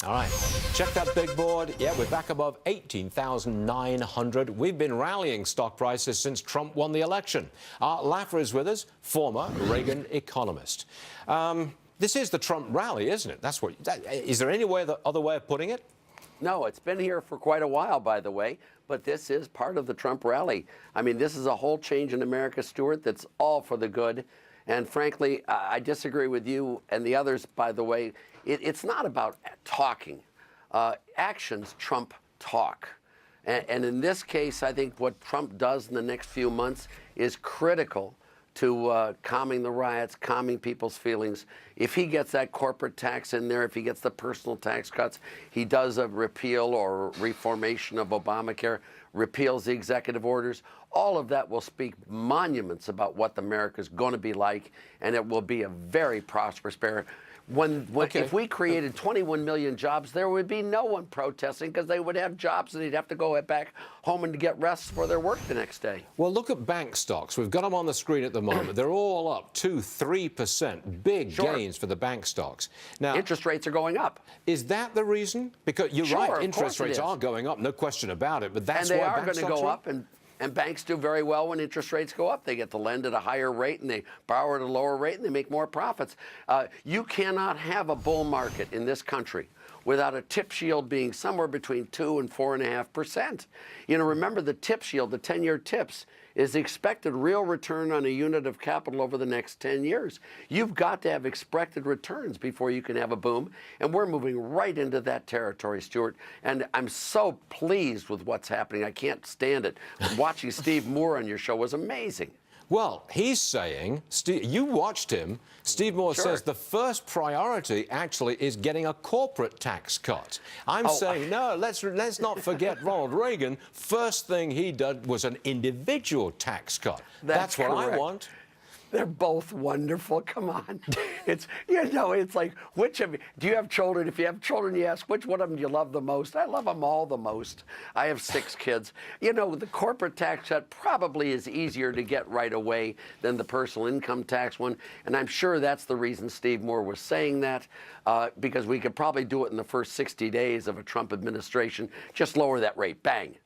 All right, check that big board. Yeah, we're back above 18,900. We've been rallying stock prices since Trump won the election. Laffer is with us, former Reagan economist. This is the Trump rally, isn't it? Is there any other way of putting it? No, it's been here for quite a while, by the way, but this is part of the Trump rally. I mean, this is a whole change in America, Stuart, that's all for the good. And frankly, I disagree with you and the others, by the way. It's not about talking. Actions trump talk. And in this case, I think what Trump does in the next few months is critical to calming the riots, calming people's feelings. If he gets that corporate tax in there, if he gets the personal tax cuts, he does a repeal or reformation of Obamacare, repeals the executive orders, all of that will speak monuments about what America is going to be like, and it will be a very prosperous area. If we created 21 million jobs, there would be no one protesting because they would have jobs and they'd have to go back home and get rest for their work the next day. Well, look at bank stocks. We've got them on the screen at the moment. They're all up 2-3%. Big gains for the bank stocks. Now, interest rates are going up. Is that the reason? Because you're right, interest rates are going up, no question about it. But that's why they are going to go up. And banks do very well when interest rates go up. They get to lend at a higher rate, and they borrow at a lower rate, and they make more profits. You cannot have a bull market in this country without a tip yield being somewhere between 2 and 4.5%. You know, remember the tip yield, the 10-year tips, is the expected real return on a unit of capital over the next 10 years. You've got to have expected returns before you can have a boom, and we're moving right into that territory, Stuart. And I'm so pleased with what's happening. I can't stand it. Watching Steve Moore on your show was amazing. Well, he's saying, you watched him, Steve Moore says the first priority actually is getting a corporate tax cut. I'm saying, no, let's not forget Ronald Reagan. First thing he did was an individual tax cut. That's what I want. They're both wonderful. Come on. It's, you know, it's like, which of you, do you have children? If you have children, you ask, which one of them do you love the most? I love them all the most. I have 6 kids. You know, the corporate tax cut probably is easier to get right away than the personal income tax one. And I'm sure that's the reason Steve Moore was saying that, because we could probably do it in the first 60 days of a Trump administration. Just lower that rate. Bang.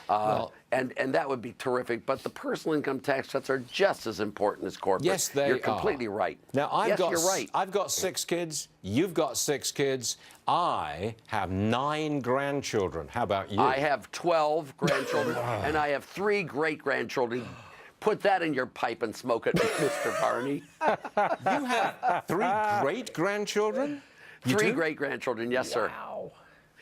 And that would be terrific. But the personal income tax cuts are just as important as corporate. Yes, they are. You're completely right. Now, you're right. I've got 6 kids. You've got 6 kids. I have 9 grandchildren. How about you? I have 12 grandchildren, and I have 3 great-grandchildren. Put that in your pipe and smoke it, Mr. Varney. You have 3 great-grandchildren? 3 great-grandchildren, yes, sir. Wow.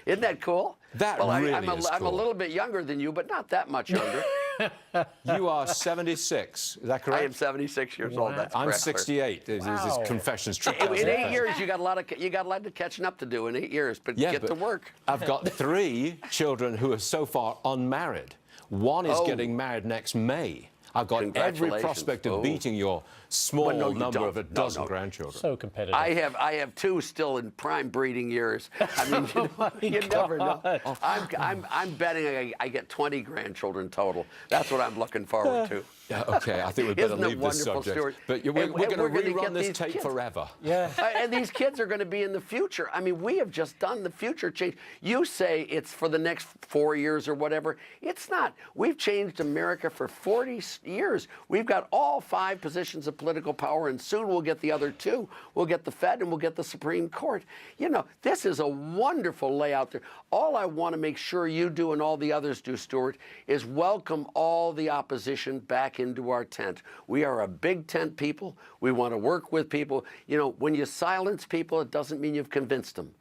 Isn't that cool? That really is cool. I'm a little bit younger than you, but not that much younger. You are 76. Is that correct? I am 76 years old. That's correct. I'm 68. This confession's true. In 8 years, you got a lot of catching up to do in 8 years, but get to work. I've got 3 children who are so far unmarried. One is getting married next May. I've got every prospect of beating your small number of a dozen grandchildren. So competitive. I have 2 still in prime breeding years. I mean, you never know. I'm betting I get 20 grandchildren total. That's what I'm looking forward to. Okay, I think we'd better leave this subject. Stuart? But we're going to rerun this tape forever. Yeah. And these kids are going to be in the future. I mean, we have just done the future change. You say it's for the next 4 years or whatever. It's not. We've changed America for 40 years. We've got all 5 positions of political power, and soon we'll get the other 2. We'll get the Fed and we'll get the Supreme Court. You know, this is a wonderful layout there. All I want to make sure you do and all the others do, Stuart, is welcome all the opposition back into our tent. We are a big tent people. We want to work with people. You know, when you silence people, it doesn't mean you've convinced them.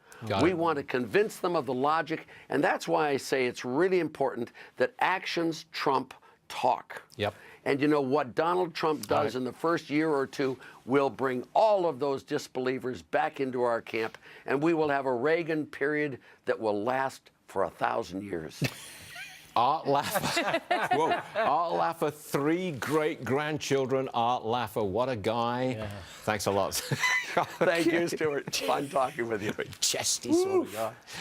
We want to convince them of the logic, and that's why I say it's really important that actions trump talk. Yep. And you know what Donald Trump does in the first year or 2 will bring all of those disbelievers back into our camp, and we will have a Reagan period that will last for 1,000 years. Art Laffer. Whoa. Art Laffer, 3 great-grandchildren. Art Laffer, what a guy. Yeah. Thanks a lot. Thank you, Stuart. Fun talking with you. Chesty sort of guy.